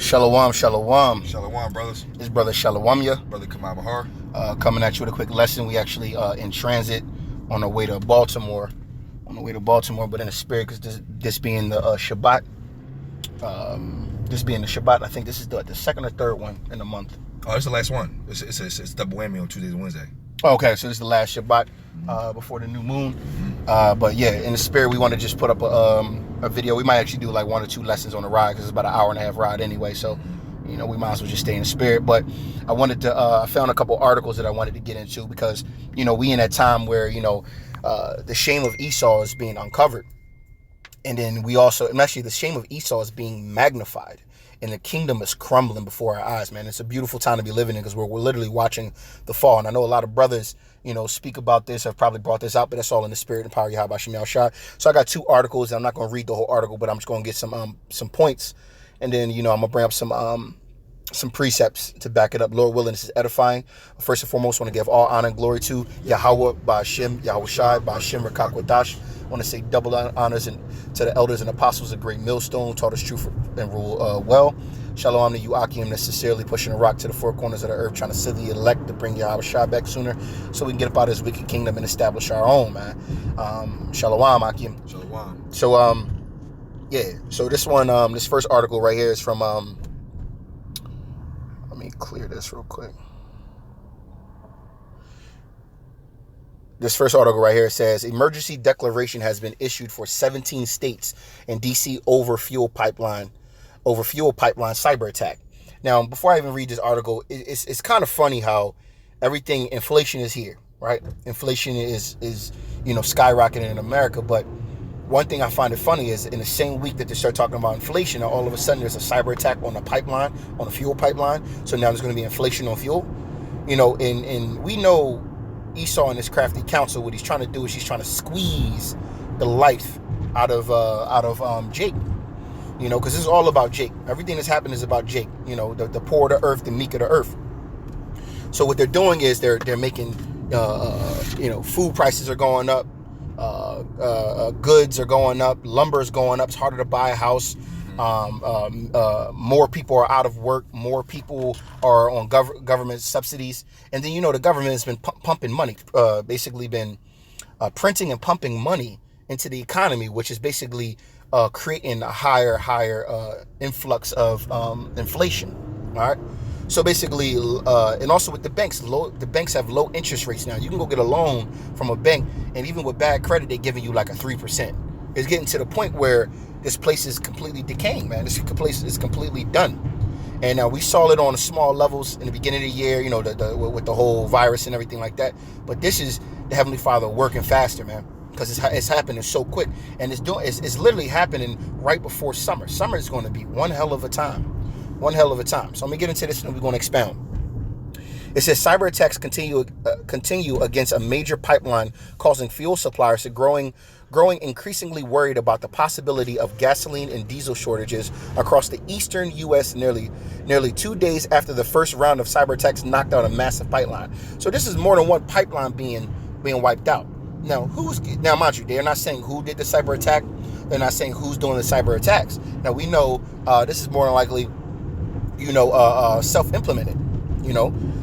Shalom, shalom. Shalom, brothers. This brother Shalomya. Brother Kamal Bahar. Coming at you with a quick lesson. We actually in transit on our way to Baltimore. But in the spirit, because this being the Shabbat. This being the Shabbat, I think this is the second or third one in the month. Oh, it's the last one. It's double whammy on Tuesdays and Wednesday. Okay, so this is the last Shabbat before the new moon. But yeah, in the spirit, we want to just put up a video. We might actually do like 1 or 2 lessons on the ride because it's about an hour and a half ride anyway. So, we might as well just stay in the spirit. But I wanted to, I found a couple articles that I wanted to get into because, we in that time where, the shame of Esau is being uncovered. And then we also, and actually the shame of Esau is being magnified. And the kingdom is crumbling before our eyes, man. It's a beautiful time to be living in because we're literally watching the fall. And I know a lot of brothers, speak about this. I've probably brought this out, but that's all in the spirit and power of Yahweh Shem Shai. So I got 2 articles, and I'm not going to read the whole article, but I'm just going to get some points. And then, I'm going to bring up some precepts to back it up. Lord willing, this is edifying. First and foremost, I want to give all honor and glory to Yahweh Ba'Shem, Yahweh Shai, Ba'Shem Rakak Wadash. I want to say double honors to the elders and apostles of Great Millstone, taught us truth and rule well. Shalom to you, Akim, that's sincerely pushing a rock to the 4 corners of the earth, trying to seal the elect to bring Yahweh Shai back sooner so we can get up out of this wicked kingdom and establish our own, man. Shalom, Akim. Shalom. So, so this one, this first article right here is from, let me clear this real quick. This first article right here says, emergency declaration has been issued for 17 states and DC over fuel pipeline cyber attack. Now, before I even read this article, it's kind of funny how inflation is here, right? Inflation is skyrocketing in America. But one thing I find it funny is in the same week that they start talking about inflation, all of a sudden there's a cyber attack on the fuel pipeline. So now there's going to be inflation on fuel, and we know Esau and his crafty counsel, what he's trying to do is he's trying to squeeze the life out of Jake, because this is all about Jake. Everything that's happened is about Jake, the poor of the earth, the meek of the earth. So what they're doing is they're making, food prices are going up, goods are going up, lumber is going up. It's harder to buy a house. More people are out of work. More people are on government subsidies. And then, the government has been pumping money, basically been printing and pumping money into the economy, which is basically creating a higher influx of inflation. All right. So basically, and also with the banks, the banks have low interest rates now. You can go get a loan from a bank, and even with bad credit, they're giving you like a 3%. It's getting to the point where this place is completely decaying, man. This place is completely done. And we saw it on small levels in the beginning of the year, with the whole virus and everything like that. But this is the Heavenly Father working faster, man, because it's happening so quick. And it's literally happening right before summer. Summer is going to be one hell of a time. One hell of a time. So I'm going to get into this and we're going to expound. It says cyber attacks continue against a major pipeline, causing fuel suppliers to growing increasingly worried about the possibility of gasoline and diesel shortages across the eastern U.S. nearly 2 days after the first round of cyber attacks knocked out a massive pipeline. So this is more than one pipeline being wiped out. Now, mind you, they're not saying who did the cyber attack. They're not saying who's doing the cyber attacks. Now, we know this is more than likely, self-implemented.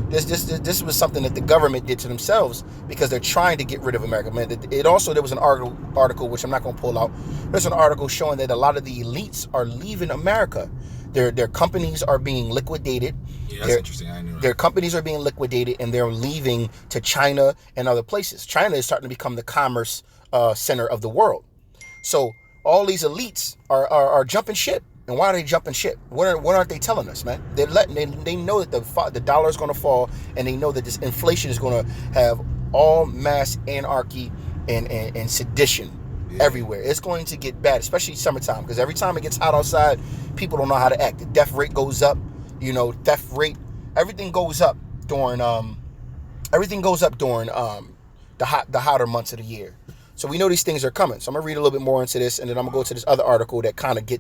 This was something that the government did to themselves because they're trying to get rid of America. Man, there was an article, which I'm not going to pull out. There's an article showing that a lot of the elites are leaving America. Their companies are being liquidated. Yeah, that's interesting. I knew that. Their companies are being liquidated, and they're leaving to China and other places. China is starting to become the commerce center of the world. So all these elites are jumping ship. And why are they jumping ship? What aren't they telling us, man? They know that the dollar is going to fall, and they know that this inflation is going to have all mass anarchy and sedition everywhere. It's going to get bad, especially summertime, because every time it gets hot outside, people don't know how to act. The death rate goes up, everything goes up during the hotter months of the year. So we know these things are coming. So I'm going to read a little bit more into this, and then I'm going to go to this other article that kind of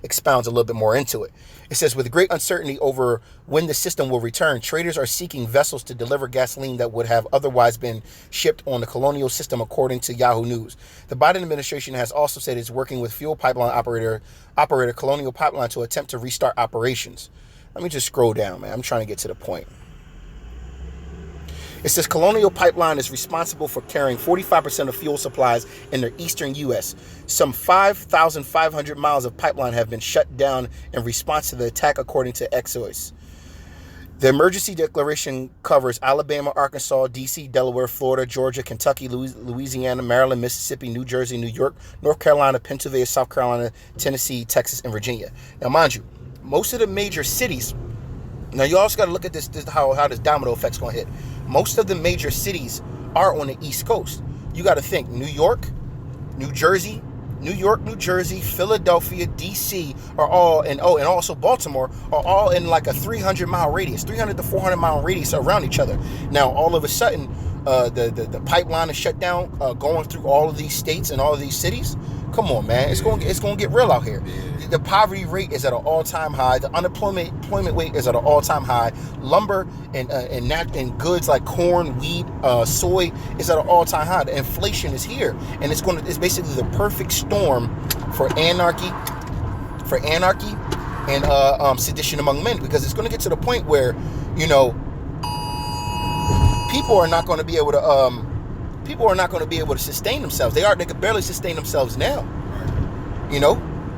expounds a little bit more into it. It says, with great uncertainty over when the system will return, traders are seeking vessels to deliver gasoline that would have otherwise been shipped on the Colonial system, according to Yahoo News. The Biden administration has also said it's working with fuel pipeline operator Colonial Pipeline to attempt to restart operations. Let me just scroll down, man. I'm trying to get to the point. It says Colonial Pipeline is responsible for carrying 45% of fuel supplies in the eastern U.S. Some 5,500 miles of pipeline have been shut down in response to the attack, according to Axios. The emergency declaration covers Alabama, Arkansas, D.C., Delaware, Florida, Georgia, Kentucky, Louisiana, Maryland, Mississippi, New Jersey, New York, North Carolina, Pennsylvania, South Carolina, Tennessee, Texas, and Virginia. Now, mind you, most of the major cities, now you also got to look at this how this domino effect's going to hit. Most of the major cities are on the East Coast. You got to think New York, New Jersey, Philadelphia, D.C. are all, and also Baltimore, are all in like a 300-mile radius, 300 to 400-mile radius around each other. Now, all of a sudden, the pipeline is shut down, going through all of these states and all of these cities. Come on, man. It's going to get real out here. The poverty rate is at an all-time high. The unemployment rate is at an all-time high. Lumber and goods like corn, wheat, soy is at an all-time high. The inflation is here, and it's basically the perfect storm for anarchy and sedition among men, because it's going to get to the point where, people are not going to be able to sustain themselves. They can barely sustain themselves now.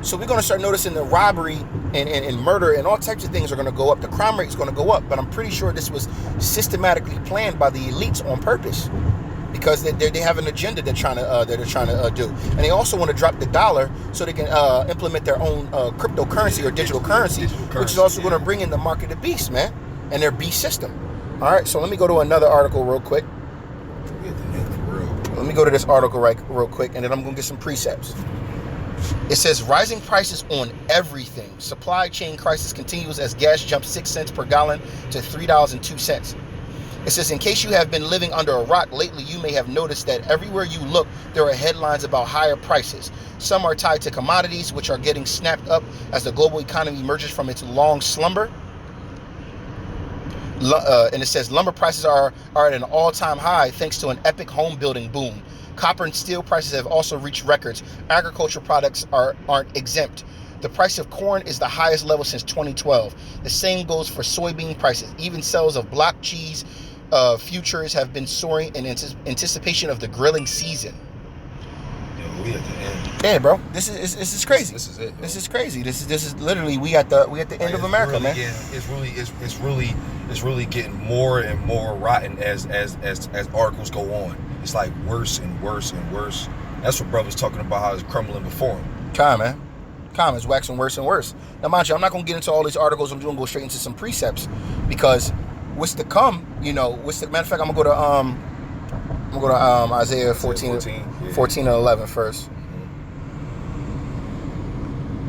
So we're going to start noticing the robbery and murder and all types of things are going to go up. The crime rate is going to go up. But I'm pretty sure this was systematically planned by the elites on purpose, because they have an agenda they're trying to do. And they also want to drop the dollar so they can implement their own cryptocurrency or digital currency, which is also going to bring in the market of beasts, man, and their beast system. All right, so let me go to another article real quick. Let me go to this article real quick, and then I'm going to get some precepts. It says, rising prices on everything. Supply chain crisis continues as gas jumps 6 cents per gallon to $3.02. It says, in case you have been living under a rock lately, you may have noticed that everywhere you look, there are headlines about higher prices. Some are tied to commodities, which are getting snapped up as the global economy emerges from its long slumber. And it says lumber prices are at an all-time high thanks to an epic home building boom. Copper and steel prices have also reached records. Agricultural products aren't exempt. The price of corn is the highest level since 2012. The same goes for soybean prices. Even sales of block cheese futures have been soaring in anticipation of the grilling season. Yo, we at the end. Yeah, bro. This is crazy. This is it. Bro. This is crazy. This is literally we at the end of America, really, man. Yeah, it's really getting more and more rotten as articles go on. It's like worse and worse and worse. That's what brother's talking about, how it's crumbling before him. Calm is waxing worse and worse. Now, mind you, I'm not gonna get into all these articles. I'm gonna go straight into some precepts, because what's to come, matter of fact, I'm gonna go to Isaiah 14 and 11 first.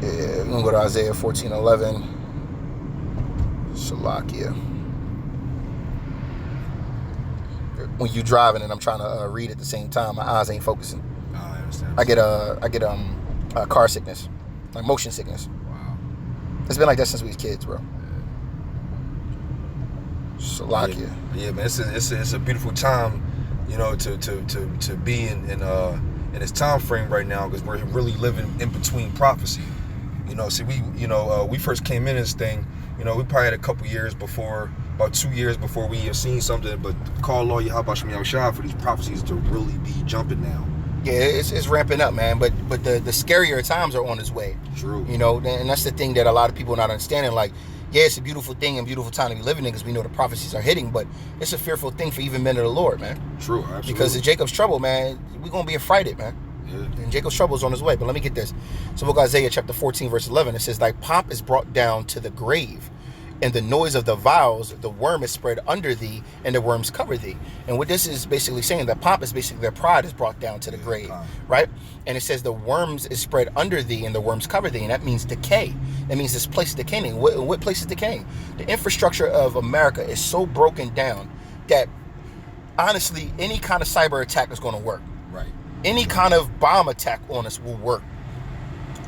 Yeah, we're gonna go to Isaiah 14 and 11. Salakia. When you driving and I'm trying to read at the same time, my eyes ain't focusing. Oh, I understand. I get car sickness, like motion sickness. Wow. It's been like that since we was kids, bro. Salakia. Yeah, man. It's a beautiful time, to be in this time frame right now, because we're really living in between prophecy. We first came in this thing. We probably had a couple years before, about 2 years before we have seen something, but call Lord Yahweh Shem Yahushua for these prophecies to really be jumping now. Yeah, it's ramping up, man. But the scarier times are on its way. True. And that's the thing that a lot of people are not understanding. Like, yeah, it's a beautiful thing and beautiful time to be living in, because we know the prophecies are hitting, but it's a fearful thing for even men of the Lord, man. True, absolutely. Because in Jacob's trouble, man, we're going to be affrighted, man. Yeah. And Jacob's trouble is on his way. But let me get this. So book Isaiah chapter 14, verse 11, it says, thy pomp is brought down to the grave, and the noise of the vials, the worm is spread under thee, and the worms cover thee. And what this is basically saying, that pomp is basically their pride is brought down to the grave, right? And it says the worms is spread under thee, and the worms cover thee, and that means decay. That means this place is decaying. What place is decaying? The infrastructure of America is so broken down that honestly, any kind of cyber attack is going to work. Right. any kind of bomb attack on us will work.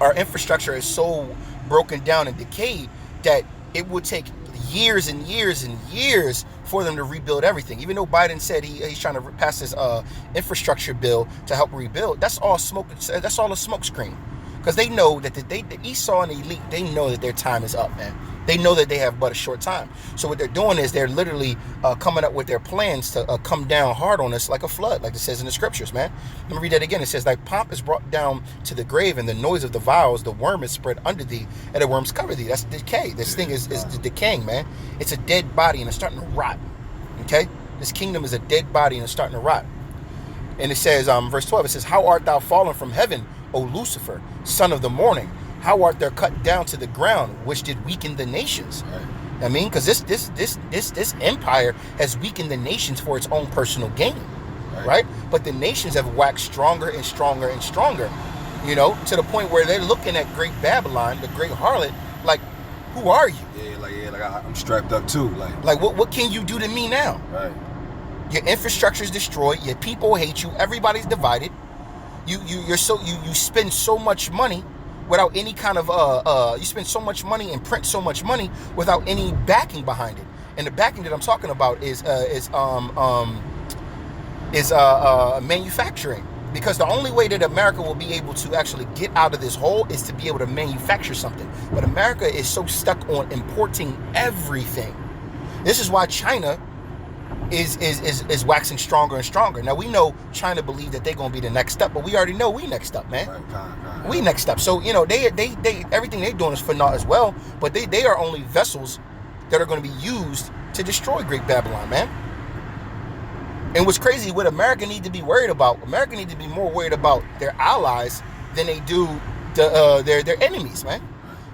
Our infrastructure is so broken down and decayed that it will take years and years and years for them to rebuild everything. Even though Biden said he's trying to pass this infrastructure bill to help rebuild, that's all smoke. That's all a smoke screen, because they know that the Esau and the elite, they know that their time is up, man. They know that they have but a short time. So what they're doing is they're literally coming up with their plans to come down hard on us like a flood, like it says in the scriptures, man. Let me read that again. It says, "Thy pomp is brought down to the grave, and the noise of the vials, the worm is spread under thee, and the worms cover thee." That's decay. This thing is decaying, man. It's a dead body, and it's starting to rot. Okay? This kingdom is a dead body, and it's starting to rot. And it says, verse 12, it says, "How art thou fallen from heaven, O Lucifer, son of the morning? How art thou cut down to the ground, which did weaken the nations?" Right. I mean, because this empire has weakened the nations for its own personal gain, right? But the nations have waxed stronger and stronger and stronger, you know, to the point where they're looking at Great Babylon, the great harlot, like, who are you? I'm strapped up too. Like what can you do to me now? Right. Your infrastructure is destroyed. Your people hate you. Everybody's divided. You spend so much money without any kind of you spend so much money and print so much money without any backing behind it. And the backing that I'm talking about is manufacturing, because the only way that America will be able to actually get out of this hole is to be able to manufacture something. But America is so stuck on importing everything. This is why China is waxing stronger and stronger. Now we know China believe that they're gonna be the next up, but we already know we next up, man. Right. We next up. So, you know, they everything they're doing is for naught as well, but they are only vessels that are going to be used to destroy Great Babylon, man. And what's crazy, what America need to be worried about, America need to be more worried about their allies than they do their enemies, man.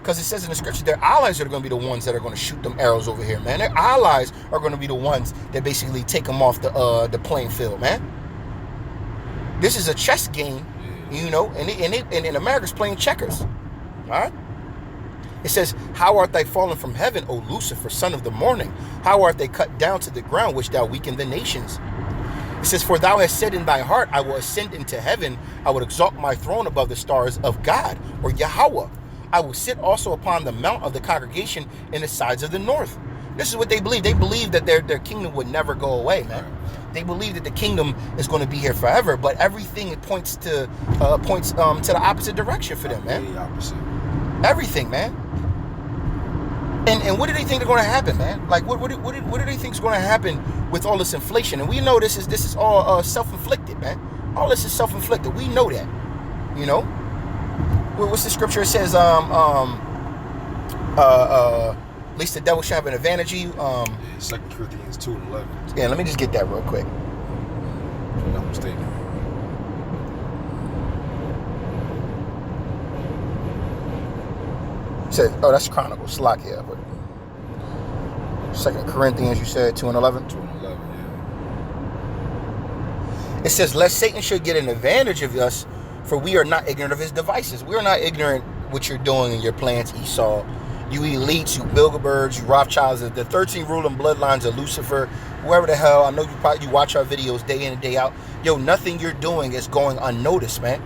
Because it says in the scripture, their allies are going to be the ones that are going to shoot them arrows over here, man. Their allies are going to be the ones that basically take them off the playing field, man. This is a chess game, you know, and America's playing checkers, all right? It says, "How art thou fallen from heaven, O Lucifer, son of the morning? How art they cut down to the ground, which thou weakened the nations?" It says, "For thou hast said in thy heart, I will ascend into heaven. I will exalt my throne above the stars of God," or Yahweh. "I will sit also upon the mount of the congregation in the sides of the north." This is what they believe. They believe that their kingdom would never go away, man. They believe that the kingdom is going to be here forever, but everything points to the opposite direction for them, man. The opposite. Everything, man. And what do they think are going to happen, man? Like, what do they think is going to happen with all this inflation? And we know this is all self-inflicted, man. All this is self-inflicted. We know that, you know. What's the scripture? It says, at least the devil shall have an advantage of you. 2 Corinthians 2:11. Yeah, let me just get that real quick. If I'm not mistaken. It says, oh, that's Chronicles, Slakia, but 2 Corinthians, you said 2:11? 2:11, yeah. It says, "Lest Satan should get an advantage of us, for we are not ignorant of his devices." We are not ignorant what you're doing in your plans, Esau. You elites, you Bilderbergs, you Rothschilds, the 13 ruling bloodlines of Lucifer, whoever the hell. I know you watch our videos day in and day out. Yo, nothing you're doing is going unnoticed, man.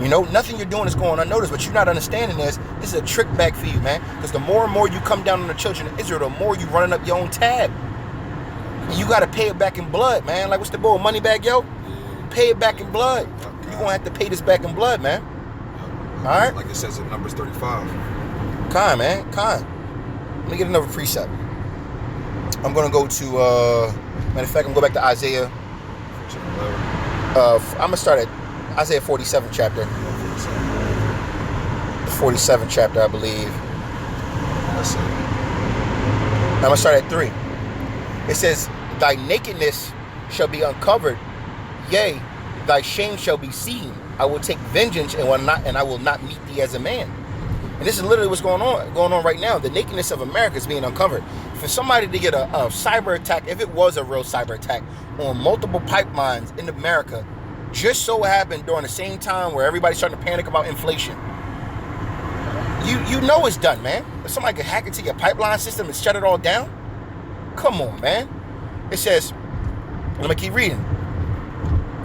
You know, nothing you're doing is going unnoticed, but you're not understanding this. This is a trick back for you, man. Because the more and more you come down on the children of Israel, the more you running up your own tab. And you got to pay it back in blood, man. Like, what's the bull? Money bag, yo? Pay it back in blood. You're going to have to pay this back in blood, man. All right? Like it says in Numbers 35. Con, man. Con. Let me get another precept. I'm going to go to, matter of fact, I'm going to go back to Isaiah. I'm going to start at Isaiah 47 chapter. The 47 chapter, I believe. That's it. I'm going to start at 3. It says, "Thy nakedness shall be uncovered, yea, thy shame shall be seen. I will take vengeance and I will not meet thee as a man." And this is literally what's going on right now. The nakedness of America is being uncovered. For somebody to get a cyber attack, if it was a real cyber attack, on multiple pipelines in America, just so happened during the same time where everybody's starting to panic about inflation, you know it's done, man. If somebody could hack into your pipeline system and shut it all down, come on, man. It says, let me keep reading.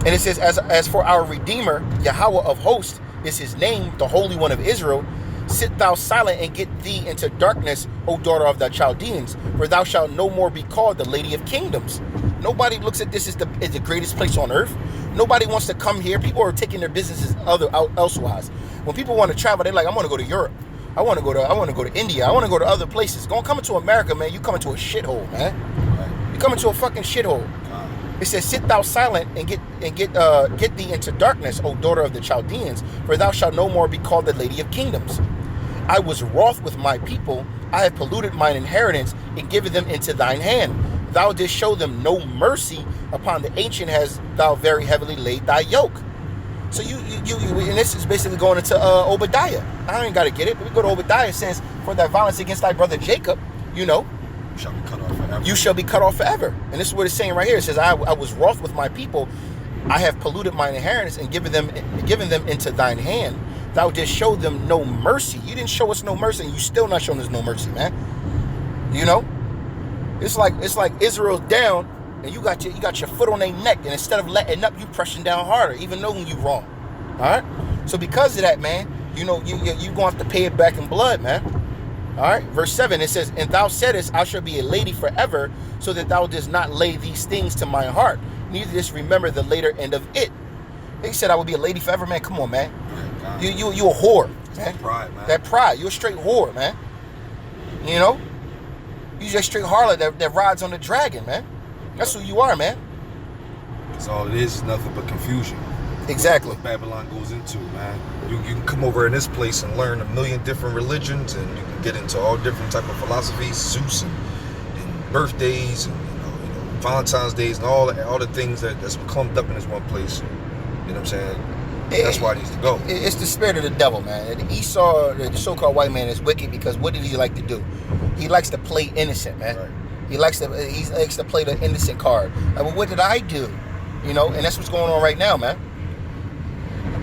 And it says, as for our Redeemer, Yahweh of hosts is his name, the Holy One of Israel. Sit thou silent and get thee into darkness, O daughter of the Chaldeans, for thou shalt no more be called the Lady of Kingdoms. Nobody looks at this as the greatest place on earth. Nobody wants to come here. People are taking their businesses elsewise. When people want to travel, they're like, I want to go to Europe. I want to go to India. I want to go to other places. Go come into America, man. You come into a shithole, man. You come into a fucking shithole. It says, sit thou silent and get thee into darkness, O daughter of the Chaldeans, for thou shalt no more be called the Lady of Kingdoms. I was wroth with my people. I have polluted mine inheritance and given them into thine hand. Thou didst show them no mercy. Upon the ancient has thou very heavily laid thy yoke. So you and this is basically going into Obadiah. I ain't got to get it, but we go to Obadiah. It says, for thy violence against thy brother Jacob, you shall be cut off forever. You shall be cut off forever. And this is what it's saying right here. It says, I was wroth with my people. I have polluted mine inheritance and given them into thine hand. Thou didst show them no mercy. You didn't show us no mercy, and you still not showing us no mercy, man. It's like Israel's down, and you got your foot on their neck, and instead of letting up, you pressing down harder, even knowing you wrong. All right. So because of that, man, you gonna have to pay it back in blood, man. All right. Verse 7, it says, and thou saidest, I shall be a lady forever, so that thou didst not lay these things to my heart, neither didst remember the later end of it. He said I would be a lady forever, man. Come on, man. You a whore, man. That pride, man. That pride. You a straight whore, man. You just straight harlot that rides on the dragon, man. That's who you are, man. Because all it is nothing but confusion. Exactly. That's what Babylon goes into, man. You can come over in this place and learn a million different religions, and you can get into all different type of philosophies, Zeus and birthdays, and Valentine's days, and all the things that's clumped up in this one place. You know what I'm saying? That's why it needs to go. It's the spirit of the devil, man. Esau, the so-called white man, is wicked because what did he like to do? He likes to play innocent, man. Right. He likes to play the innocent card. Like, well, what did I do? And that's what's going on right now, man.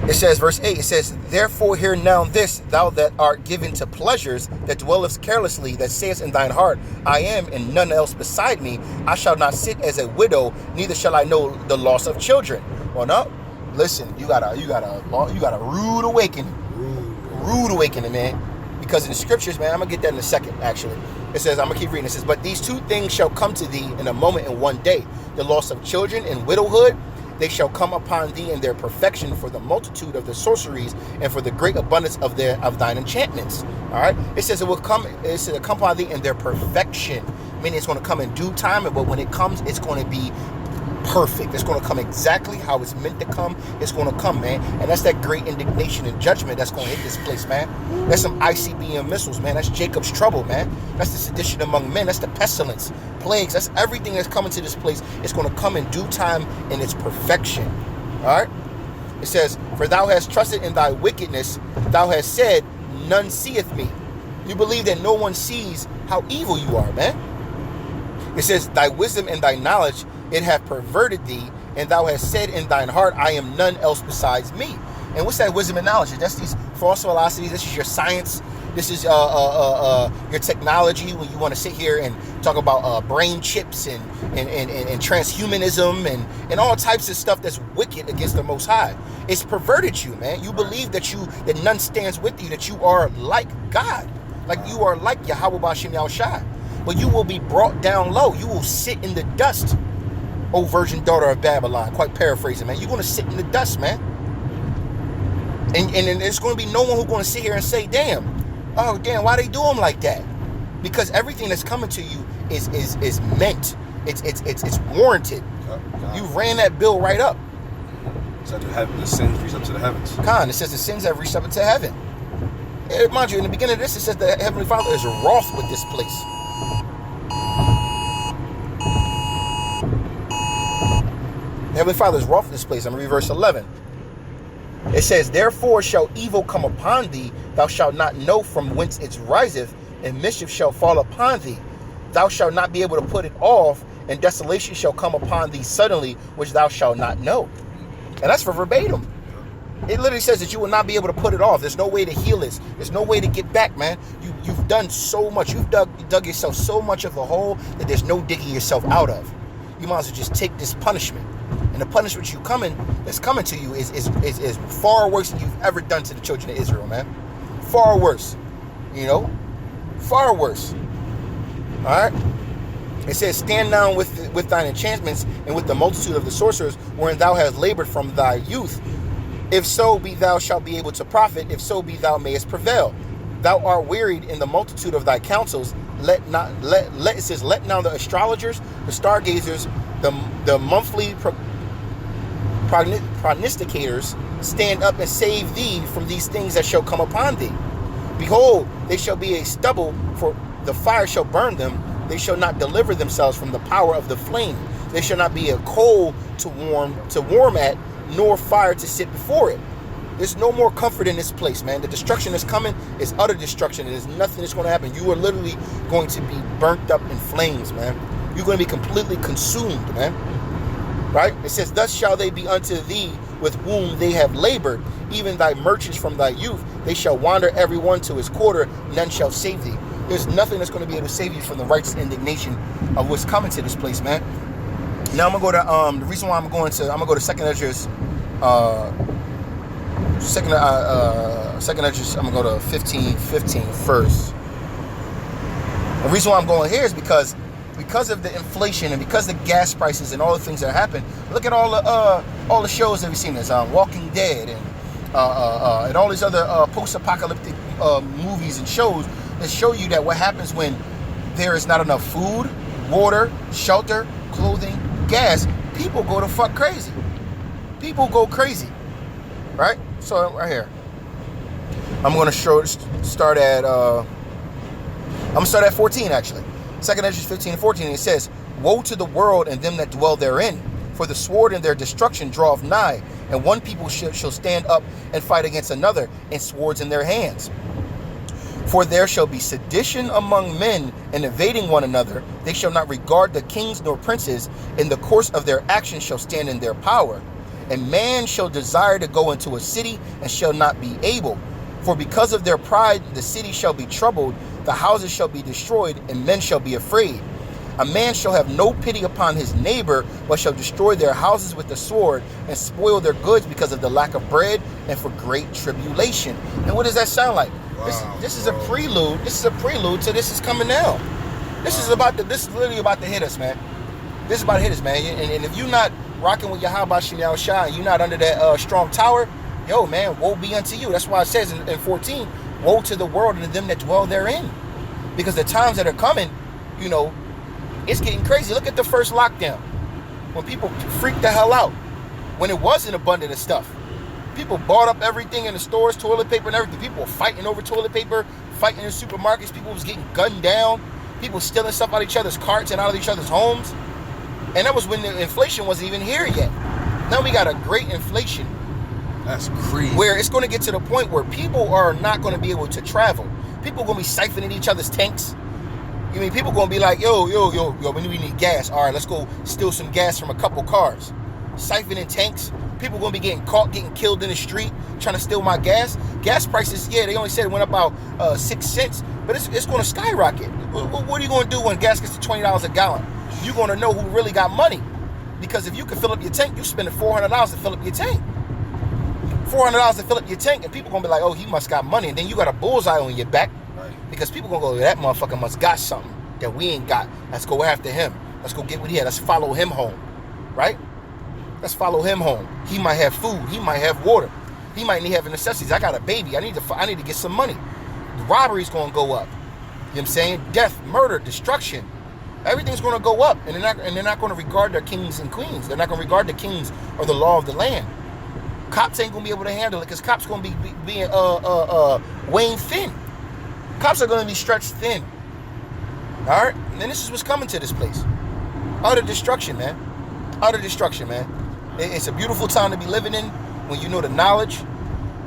It says, verse 8, it says, therefore hear now this, thou that art given to pleasures, that dwellest carelessly, that sayest in thine heart, I am, and none else beside me. I shall not sit as a widow, neither shall I know the loss of children. Well, no. Listen, you got a rude awakening. Rude awakening, man. Because in the scriptures, man, I'm going to get that in a second, actually. It says, I'm going to keep reading. It says, but these two things shall come to thee in a moment in one day. The loss of children and widowhood, they shall come upon thee in their perfection for the multitude of the sorceries and for the great abundance of thine enchantments. All right. It says it'll come upon thee in their perfection. Meaning it's going to come in due time, but when it comes, it's going to be perfect. It's going to come exactly how it's meant to come. It's going to come, man. And that's that great indignation and judgment that's going to hit this place, man. That's some ICBM missiles, man. That's Jacob's trouble, man. That's the sedition among men. That's the pestilence, plagues. That's everything that's coming to this place. It's going to come in due time in its perfection. All right. It says, for thou hast trusted in thy wickedness. Thou hast said, none seeth me. You believe that no one sees how evil you are, man. It says, thy wisdom and thy knowledge, it hath perverted thee, and thou hast said in thine heart, I am none else besides me. And what's that wisdom and knowledge? That's these false philosophies. This is your science. This is your technology when you want to sit here and talk about brain chips and transhumanism and all types of stuff that's wicked against the Most High. It's perverted you, man. You believe that none stands with you, that you are like God, like you are like Yahweh B'Shem Yahushai. But you will be brought down low. You will sit in the dust, O virgin daughter of Babylon. Quite paraphrasing, man. You're going to sit in the dust, man. And there's going to be no one who's going to sit here and say, damn, why they do them like that? Because everything that's coming to you is meant. It's warranted. You ran that bill right up. So the sins reach up to the heavens. Khan, it says the sins have reached up into heaven. Mind you, in the beginning of this, it says the Heavenly Father is wroth with this place. The Heavenly Father is wroth with this place. I'm going to read verse 11. It says, therefore shall evil come upon thee, thou shalt not know from whence it riseth, and mischief shall fall upon thee. Thou shalt not be able to put it off, and desolation shall come upon thee suddenly, which thou shalt not know. And that's for verbatim. It literally says that you will not be able to put it off. There's no way to heal this. There's no way to get back, man. You've done so much. You've dug yourself so much of a hole that there's no digging yourself out of. You might as well just take this punishment. And the punishment that's coming to you is far worse than you've ever done to the children of Israel, man. Far worse. You know? Far worse. Alright? It says, stand down with thine enchantments and with the multitude of the sorcerers, wherein thou hast labored from thy youth. If so be thou shalt be able to profit, if so be thou mayest prevail. Thou art wearied in the multitude of thy counsels. Let now the astrologers, the stargazers, the monthly prognosticators stand up and save thee from these things that shall come upon thee. Behold, they shall be a stubble, for the fire shall burn them. They shall not deliver themselves from the power of the flame. They shall not be a coal to warm at, nor fire to sit before it. There's no more comfort in this place, man. The destruction that's coming is utter destruction. There's nothing that's going to happen. You are literally going to be burnt up in flames, man. You're going to be completely consumed, man. Right? It says, thus shall they be unto thee with whom they have labored, even thy merchants from thy youth. They shall wander every one to his quarter, none shall save thee. There's nothing that's going to be able to save you from the righteous indignation of what's coming to this place, man. Now I'm going to go to, the reason why I'm going to 2nd Esdras, Second Esdras, I'm going to go to 15:15 first. The reason why I'm going here is because of the inflation and because of the gas prices and all the things that happen. Look at all the shows that we've seen. There's Walking Dead and all these other post-apocalyptic movies and shows that show you that what happens when there is not enough food, water, shelter, clothing, gas. People go to fuck crazy. People go crazy, right? So right here, I'm going to start at 14 actually. 2nd Esdras 15:14. It says, woe to the world and them that dwell therein, for the sword and their destruction draweth nigh, and one people shall stand up and fight against another, and swords in their hands. For there shall be sedition among men, and invading one another. They shall not regard the kings nor princes. In the course of their actions shall stand in their power. And man shall desire to go into a city, and shall not be able. For because of their pride the city shall be troubled, the houses shall be destroyed, and men shall be afraid. A man shall have no pity upon his neighbor, but shall destroy their houses with the sword, and spoil their goods because of the lack of bread, and for great tribulation. And what does that sound like? Wow, this is a prelude. This is a prelude to this is coming now. This is literally about to hit us, man. This is about to hit us, man. And if you're not rocking with Yahweh Shem Shai, you're not under that strong tower, yo, man, woe be unto you. That's why it says in 14, woe to the world and to them that dwell therein. Because the times that are coming, you know, it's getting crazy. Look at the first lockdown. When people freaked the hell out. When it wasn't abundant of stuff. People bought up everything in the stores, toilet paper and everything. People were fighting over toilet paper, fighting in supermarkets. People was getting gunned down. People stealing stuff out of each other's carts and out of each other's homes. And that was when the inflation wasn't even here yet. Now we got a great inflation. That's crazy. Where it's going to get to the point where people are not going to be able to travel. People are going to be siphoning each other's tanks. You mean people going to be like, yo, we need gas. All right, let's go steal some gas from a couple cars. Siphoning tanks. People going to be getting caught, getting killed in the street, trying to steal my gas. Gas prices, yeah, they only said it went up about 6 cents, but it's going to skyrocket. What are you going to do when gas gets to $20 a gallon? You're going to know who really got money. Because if you can fill up your tank, you spend $400 to fill up your tank. $400 to fill up your tank, and people going to be like, oh, he must got money. And then you got a bullseye on your back. Right. Because people going to go, that motherfucker must got something that we ain't got. Let's go after him. Let's go get what he had. Let's follow him home. Right? Let's follow him home. He might have food. He might have water. He might need have necessities. I got a baby. I need to get some money. The robbery's going to go up. You know what I'm saying? Death, murder, destruction. Everything's going to go up. And they're not going to regard their kings and queens. They're not going to regard the kings or the law of the land. Cops ain't going to be able to handle it because cops going to be being weighing thin. Cops are going to be stretched thin. All right? And then this is what's coming to this place. Utter destruction, man. Utter destruction, man. It's a beautiful time to be living in when you know the knowledge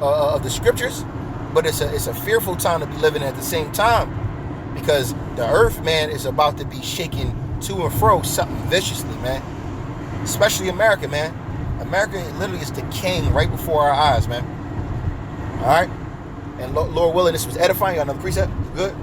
of the scriptures, but it's a fearful time to be living in at the same time because the earth, man, is about to be shaken to and fro something viciously, man. Especially America, man. America literally is decaying right before our eyes, man. All right? And Lord willing, this was edifying. Got another precept? Good?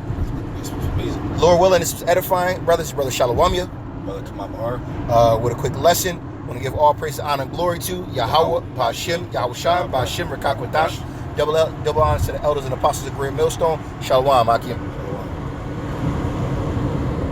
This was amazing. Lord willing, this was edifying. Brother Shalawamia. Brother Kamamahar. With a quick lesson. I want to give all praise, honor, and glory to Yahweh, Ba'Shem, Yahushua, Ba'Shem, Rakakwadash. Double honors to the elders and apostles of Great Millstone. Shalom, Akim.